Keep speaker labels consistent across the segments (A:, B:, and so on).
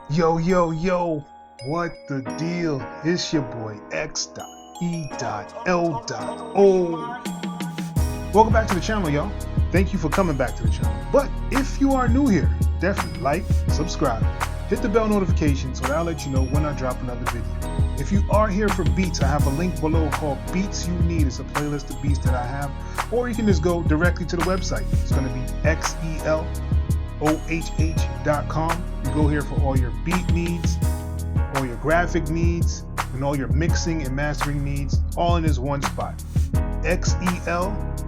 A: Yo, yo, yo, what the deal? It's your boy X.E.L.O. Welcome back to the channel, y'all. Thank you for coming back to the channel. But if you are new here, definitely like, subscribe, hit the bell notification so that I'll let you know when I drop another video. If you are here for beats, I have a link below called Beats You Need. It's a playlist of beats that I have. Or you can just go directly to the website. It's going to be XELOHH.com. You go here for all your beat needs, all your graphic needs, and all your mixing and mastering needs, all in this one spot. XELOHH.com.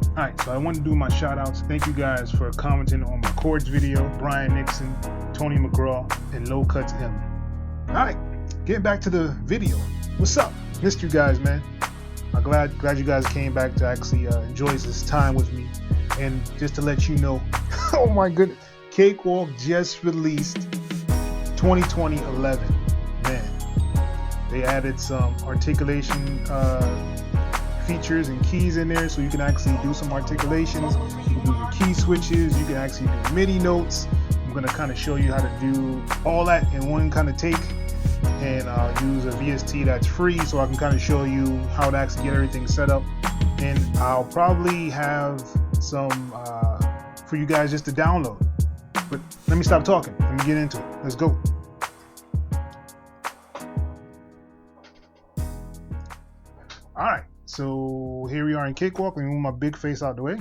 A: Alright, so I want to do my shout outs. Thank you guys for commenting on my chords video. Brian Nixon, Tony McGraw, and Low Cuts M. Alright, getting back to the video. What's up? Missed you guys, man. I'm glad you guys came back to actually enjoy this time with me. And just to let you know, oh my goodness, Cakewalk just released 2020-11. Man, they added some articulation features and keys in there, so you can actually do some articulations. You can do your key switches. You can actually do MIDI notes. I'm gonna kind of show you how to do all that in one kind of take, and use a VST that's free, so I can kind of show you how to actually get everything set up. And I'll probably have some for you guys just to download. But let me stop talking. Let me get into it. Let's go. All right. So here we are in Cakewalk. Let me move my big face out the way.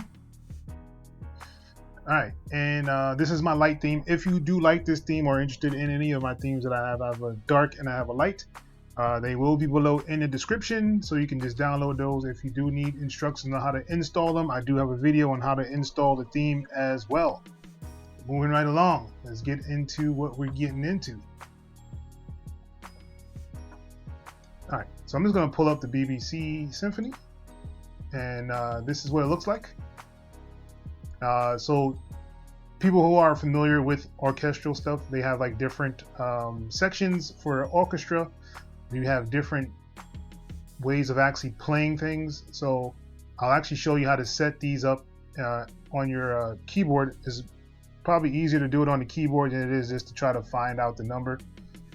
A: All right, and this is my light theme. If you do like this theme or are interested in any of my themes that I have a dark and I have a light. They will be below in the description, so you can just download those. If you do need instructions on how to install them, I do have a video on how to install the theme as well. Moving right along, let's get into what we're getting into. All right, so I'm just going to pull up the BBC Symphony, and this is what it looks like. So people who are familiar with orchestral stuff, they have like different sections for orchestra. You have different ways of actually playing things. So I'll actually show you how to set these up on your keyboard. It's probably easier to do it on the keyboard than it is just to try to find out the number.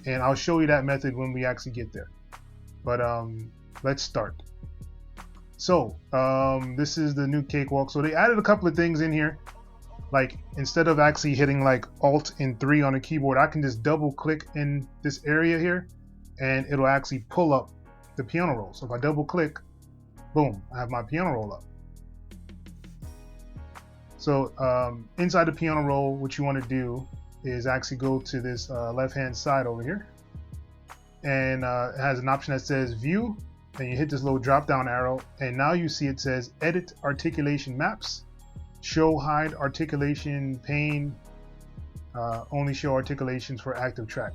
A: And I'll show you that method when we actually get there. But let's start. So this is the new Cakewalk. So they added a couple of things in here. Like instead of actually hitting like Alt and 3 on the keyboard, I can just double click in this area here and it'll actually pull up the piano roll. So if I double click, boom, I have my piano roll up. So inside the piano roll, what you want to do is actually go to this left hand side over here, and it has an option that says View. And you hit this little drop down arrow, and now you see it says Edit Articulation Maps, Show Hide Articulation Pane, Only Show Articulations for Active Track.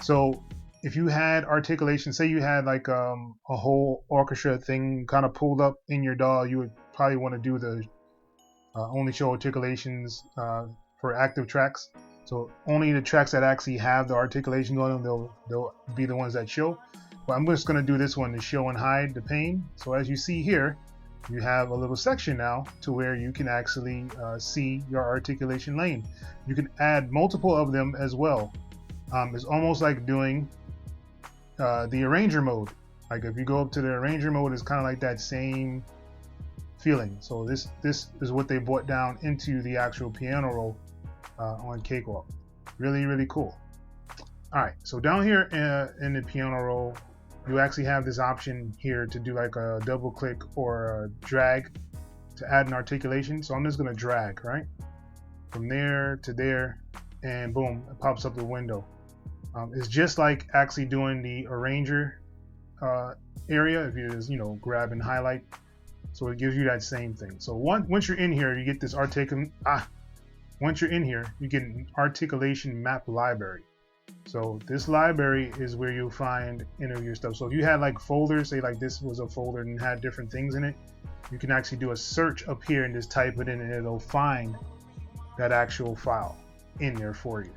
A: So if you had articulation, say you had like a whole orchestra thing kind of pulled up in your DAW, you would probably want to do the Only Show Articulations for active tracks. So only the tracks that actually have the articulations on them, they'll be the ones that show. But I'm just going to do this one to show and hide the pane. So as you see here, you have a little section now to where you can actually see your articulation lane. You can add multiple of them as well. It's almost like doing the arranger mode. Like if you go up to the arranger mode, it's kind of like that same feeling. So this is what they brought down into the actual piano roll on Cakewalk. Really, really cool. All right, so down here in the piano roll, you actually have this option here to do like a double click or a drag to add an articulation. So I'm just gonna drag right from there to there, and boom, it pops up the window. It's just like actually doing the arranger area if you just grab and highlight. So it gives you that same thing. So once you're in here, you get this once you're in here, you get an articulation map library. So this library is where you'll find any of your stuff. So if you had like folders, say like this was a folder and had different things in it, you can actually do a search up here and just type it in, and it'll find that actual file in there for you.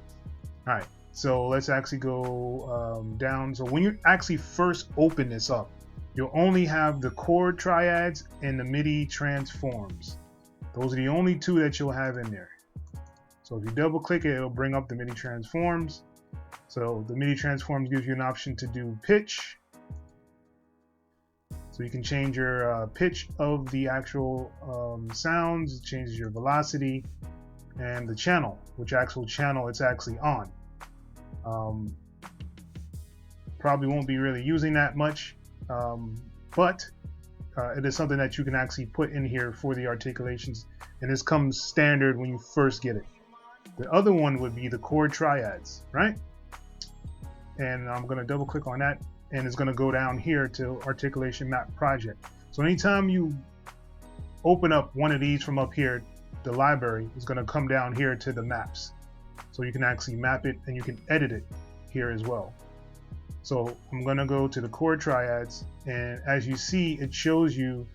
A: All right, so let's actually go down. So when you actually first open this up, you'll only have the chord triads and the MIDI transforms. Those are the only two that you'll have in there. So if you double click it, it'll bring up the MIDI transforms. So the MIDI transforms gives you an option to do pitch. So you can change your pitch of the actual sounds, it changes your velocity, and the channel, which actual channel it's actually on. Probably won't be really using that much, but it is something that you can actually put in here for the articulations, and this comes standard when you first get it. The other one would be the chord triads, right? And I'm going to double click on that, and it's going to go down here to articulation map project. So anytime you open up one of these from up here, the library is going to come down here to the maps. So you can actually map it and you can edit it here as well. So I'm going to go to the chord triads, and as you see, it shows you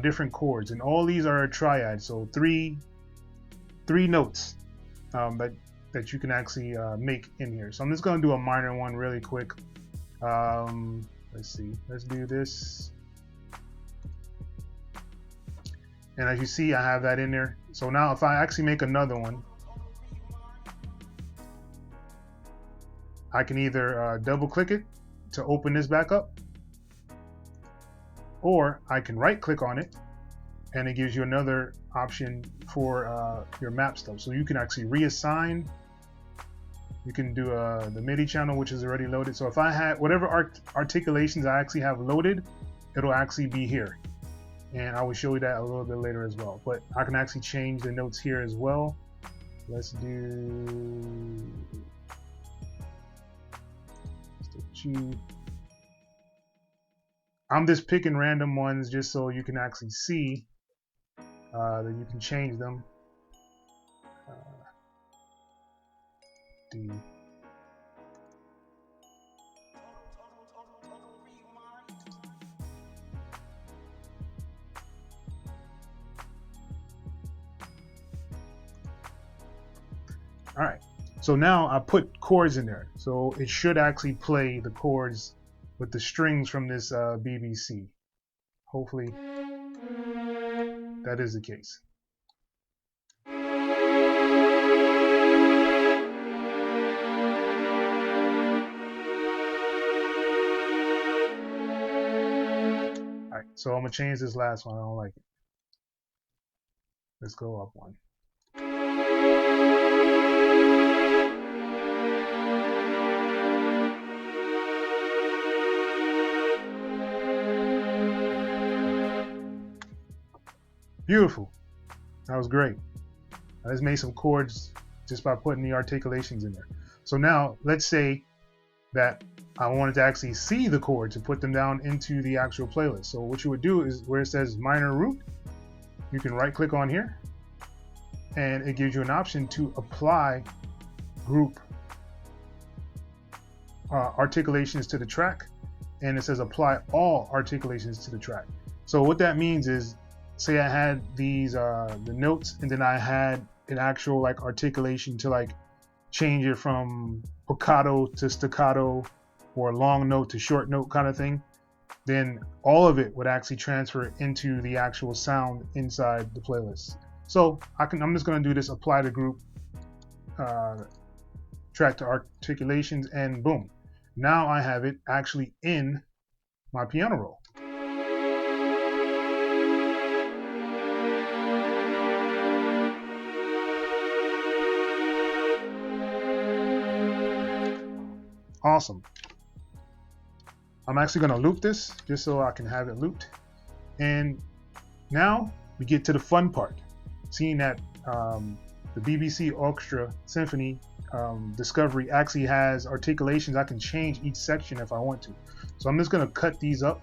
A: different chords, and all these are a triad. So three notes that you can actually make in here. So I'm just going to do a minor one really quick. Let's see, let's do this. And as you see, I have that in there. So now if I actually make another one, I can either double click it to open this back up, or I can right click on it and it gives you another option for your map stuff. So you can actually reassign. You can do the MIDI channel, which is already loaded. So if I had whatever articulations I actually have loaded, it'll actually be here. And I will show you that a little bit later as well. But I can actually change the notes here as well. Let's do G. I'm just picking random ones just so you can actually see that you can change them. D. All right, so now I put chords in there, so it should actually play the chords with the strings from this BBC. Hopefully that is the case. All right, so I'm gonna change this last one. I don't like it. Let's go up one. Beautiful. That was great. I just made some chords just by putting the articulations in there. So now let's say that I wanted to actually see the chords and put them down into the actual playlist. So what you would do is where it says minor root, you can right click on here and it gives you an option to apply group articulations to the track, and it says apply all articulations to the track. So what that means is, say I had these the notes, and then I had an actual like articulation to like change it from piccato to staccato or long note to short note kind of thing, then all of it would actually transfer into the actual sound inside the playlist. So I'm just going to do this apply to group track to articulations, and boom, now I have it actually in my piano roll. Awesome. I'm actually going to loop this just so I can have it looped. And now we get to the fun part. Seeing that the BBC Orchestra Symphony Discovery actually has articulations, I can change each section if I want to. So I'm just going to cut these up.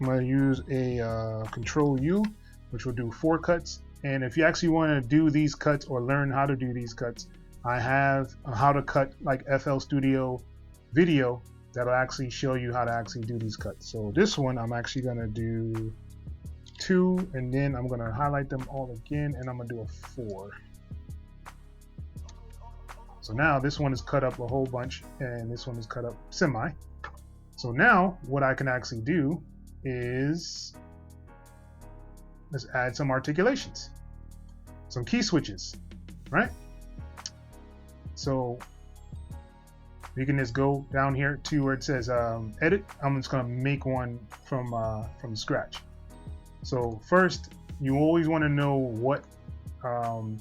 A: I'm going to use a Control U, which will do 4 cuts. And if you actually want to do these cuts or learn how to do these cuts, I have how to cut like FL Studio video that'll actually show you how to actually do these cuts. So this one I'm actually going to do 2, and then I'm going to highlight them all again, and I'm going to do a 4. So now this one is cut up a whole bunch, and this one is cut up semi. So now what I can actually do is let's add some articulations. some key switches, right? So you can just go down here to where it says edit. I'm just gonna make one from scratch. So first, you always want to know what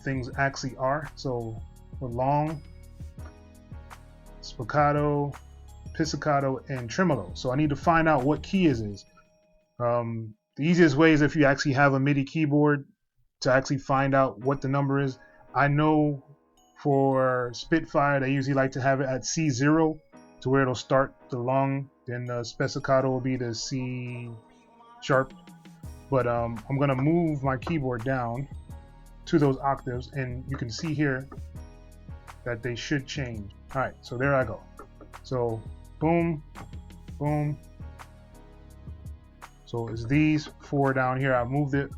A: things actually are. So for long, spiccato, pizzicato, and tremolo. So I need to find out what key it is. The easiest way is if you actually have a MIDI keyboard to actually find out what the number is. I know for Spitfire, they usually like to have it at C0 to where it'll start the long, then the spiccato will be the C sharp. But I'm gonna move my keyboard down to those octaves, and you can see here that they should change. All right, so there I go. So boom, boom. So it's these four down here. I moved it,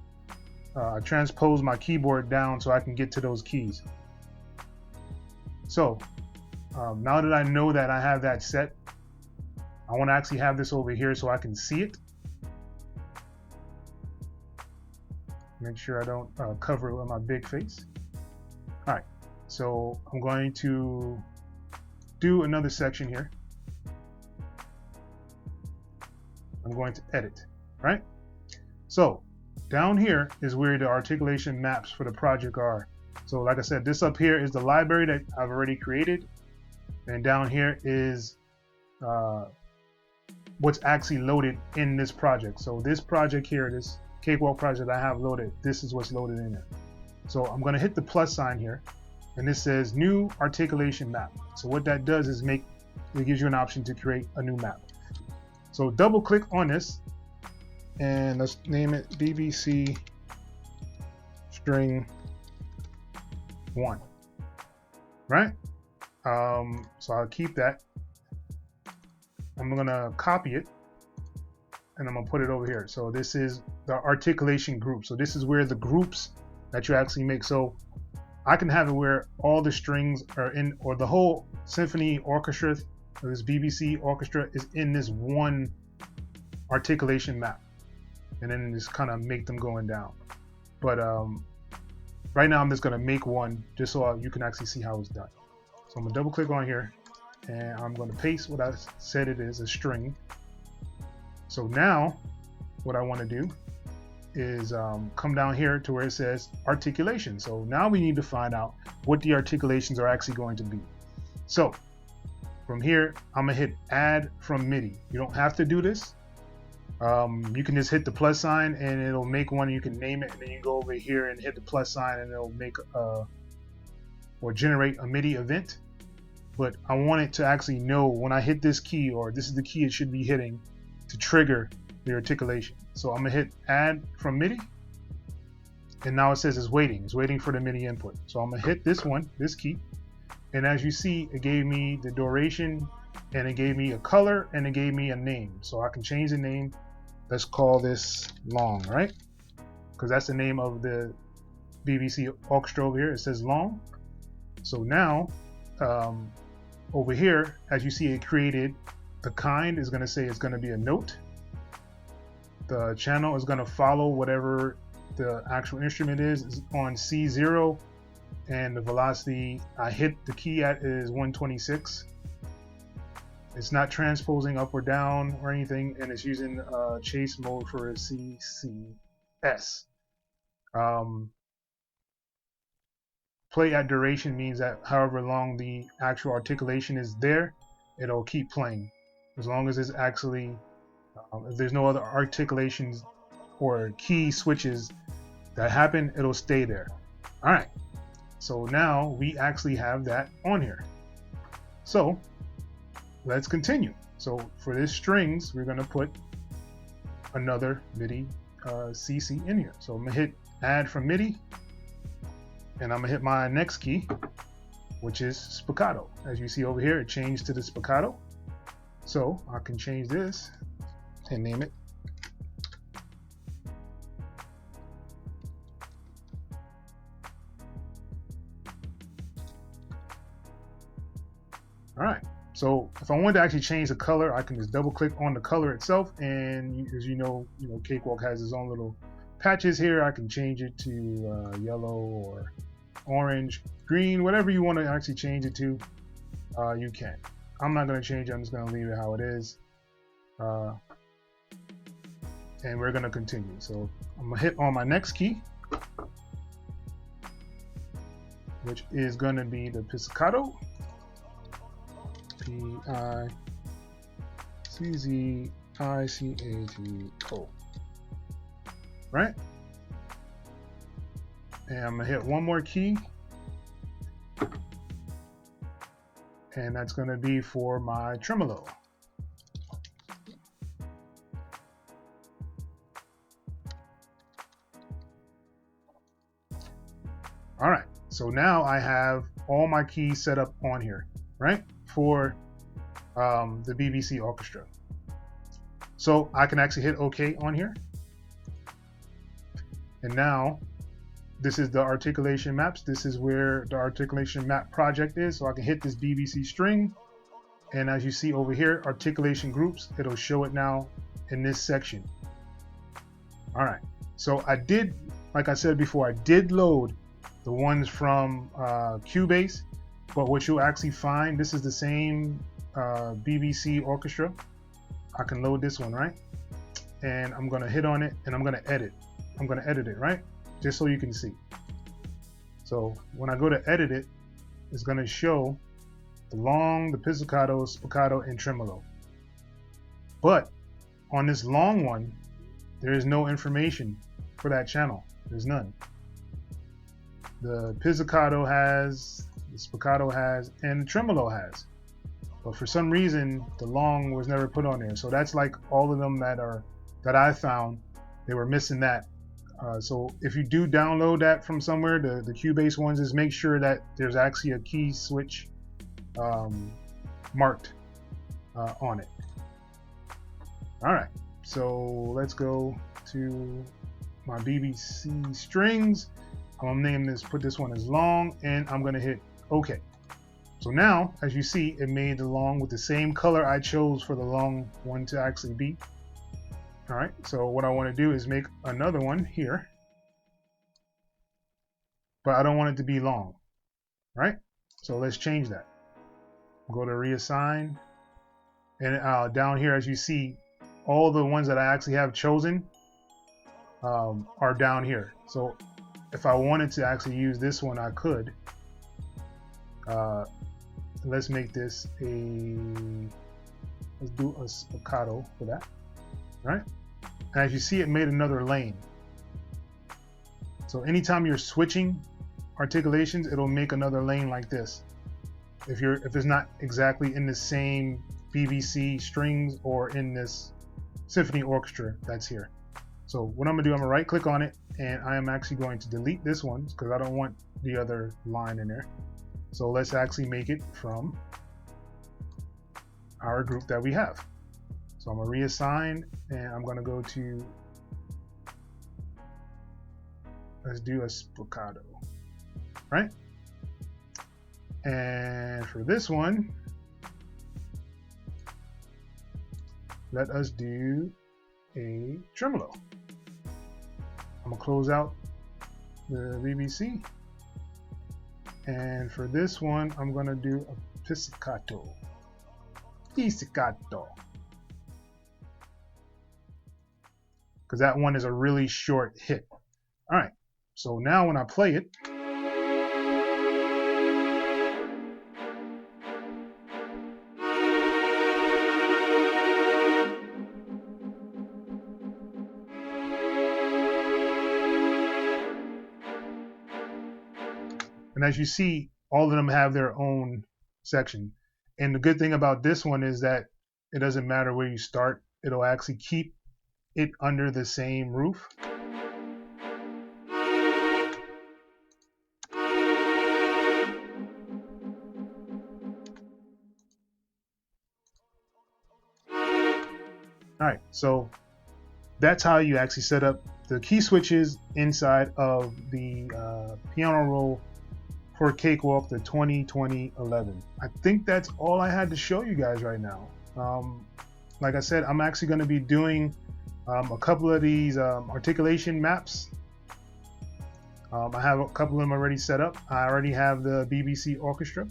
A: I transposed my keyboard down so I can get to those keys. So now that I know that I have that set, I want to actually have this over here so I can see it. Make sure I don't cover it with my big face. All right, so I'm going to do another section here. I'm going to edit, right? So down here is where the articulation maps for the project are. So like I said, this up here is the library that I've already created. And down here is what's actually loaded in this project. So this project here, this Cakewalk project I have loaded, this is what's loaded in there. So I'm gonna hit the plus sign here, and this says new articulation map. So what that does is it gives you an option to create a new map. So double click on this, and let's name it BBC string 1, right? So I'll keep that. I'm gonna copy it, and I'm gonna put it over here. So this is the articulation group. So this is where the groups that you actually make. So I can have it where all the strings are in, or the whole symphony orchestra, or this BBC orchestra is in this one articulation map, and then just kind of make them going down. But right now I'm just gonna make one just so you can actually see how it's done. So I'm gonna double click on here, and I'm gonna paste what I said it is, a string. So now what I want to do is come down here to where it says articulation. So now we need to find out what the articulations are actually going to be. So from here, I'm gonna hit add from MIDI. You don't have to do this. You can just hit the plus sign and it'll make one. You can name it, and then you go over here and hit the plus sign and it'll make or generate a MIDI event. But I want it to actually know when I hit this key, or this is the key it should be hitting to trigger the articulation. So I'm gonna hit add from MIDI, and now it says it's waiting for the MIDI input. So I'm gonna hit this one, this key, and as you see, it gave me the duration, and it gave me a color, and it gave me a name. So I can change the name. Let's call this long, right? Because that's the name of the BBC orchestra over here. It says long. So now over here, as you see, it created the kind is going to say it's going to be a note. The channel is going to follow whatever the actual instrument is on C0, and the velocity I hit the key at is 126. It's not transposing up or down or anything, and it's using chase mode for a CCS. Play at duration means that however long the actual articulation is there, it'll keep playing. As long as it's actually, if there's no other articulations or key switches that happen, it'll stay there. All right, so now we actually have that on here. So let's continue. So for this strings, we're gonna put another MIDI CC in here. So I'm gonna hit add from MIDI, and I'm gonna hit my next key, which is spiccato. As you see over here, it changed to the spiccato. So I can change this and name it all right. So if I wanted to actually change the color, I can just double click on the color itself, and as you know, Cakewalk has its own little patches here, I can change it to yellow or orange, green, whatever you want to actually change it to, you can. I'm not going to change it. I'm just going to leave it how it is. And we're going to continue. So I'm going to hit on my next key, which is going to be the pizzicato. P-I-C-Z-I-C-A-T-O. Right? And I'm going to hit one more key. And that's going to be for my tremolo. All right, so now I have all my keys set up on here, right? For the BBC Orchestra. So I can actually hit OK on here. And now this is the articulation maps. This is where the articulation map project is. So I can hit this BBC string. And as you see over here, articulation groups, it'll show it now in this section. All right, so I did, like I said before, I did load the ones from Cubase, but what you'll actually find, this is the same BBC Orchestra. I can load this one, right? And I'm gonna hit on it and I'm gonna edit. I'm gonna edit it, right? Just so you can see. So when I go to edit it, it's gonna show the long, the pizzicato, spiccato, and tremolo. But on this long one, there is no information for that channel. There's none. The pizzicato has, the spiccato has, and the tremolo has. But for some reason, the long was never put on there. So that's like all of them that I found, they were missing that. So if you do download that from somewhere, the Cubase ones, is make sure that there's actually a key switch marked on it. All right, so let's go to my BBC strings. I'm gonna name this, put this one as long, and I'm gonna hit OK. So now, as you see, it made the long with the same color I chose for the long one to actually be. All right, so what I want to do is make another one here, but I don't want it to be long, right? So let's change that. Go to reassign, and down here, as you see, all the ones that I actually have chosen are down here. So if I wanted to actually use this one, I could. Let's make this let's do a spiccato for that, right? And as you see, it made another lane. So anytime you're switching articulations, it'll make another lane like this. If it's not exactly in the same BBC strings or in this symphony orchestra that's here. So what I'm gonna do, I'm gonna right click on it, and I am actually going to delete this one because I don't want the other line in there. So let's actually make it from our group that we have. So I'm gonna reassign, and I'm gonna go to, let's do a spiccato, right? And for this one, let us do a tremolo. I'm gonna close out the BBC. And for this one, I'm gonna do a pizzicato. Pizzicato. Because that one is a really short hit. All right, so now when I play it, and as you see, all of them have their own section. And the good thing about this one is that it doesn't matter where you start, it'll actually keep it under the same roof. All right, so that's how you actually set up the key switches inside of the piano roll for Cakewalk, the 2011. I think that's all I had to show you guys right now. Like I said, I'm actually going to be doing A couple of these articulation maps. I have a couple of them already set up. I already have the BBC Orchestra,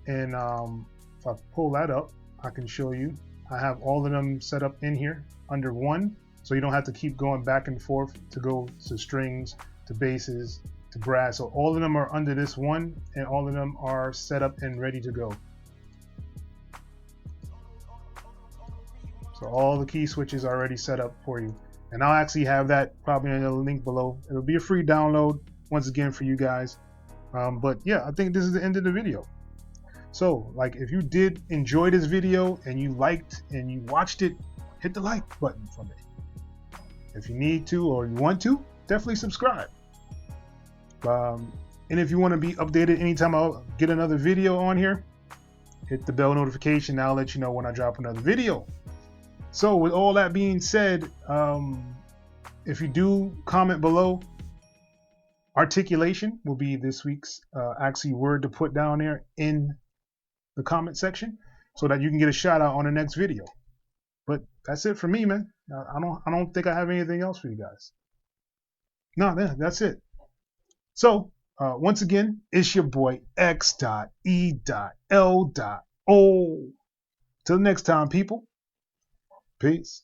A: and if I pull that up, I can show you. I have all of them set up in here under one, so you don't have to keep going back and forth to go to strings, to basses, to brass. So all of them are under this one, and all of them are set up and ready to go. So all the key switches are already set up for you. And I'll actually have that probably in the link below. It'll be a free download once again for you guys. But yeah, I think this is the end of the video. So like, if you did enjoy this video and you liked and you watched it, hit the like button for me. If you need to or you want to, definitely subscribe. And if you want to be updated anytime I'll get another video on here, hit the bell notification. I'll let you know when I drop another video. So with all that being said, if you do comment below, articulation will be this week's actually word to put down there in the comment section, so that you can get a shout out on the next video. But that's it for me, man. I don't think I have anything else for you guys. No, that's it. So once again, it's your boy X.E.L.O. Till next time, people. Peace.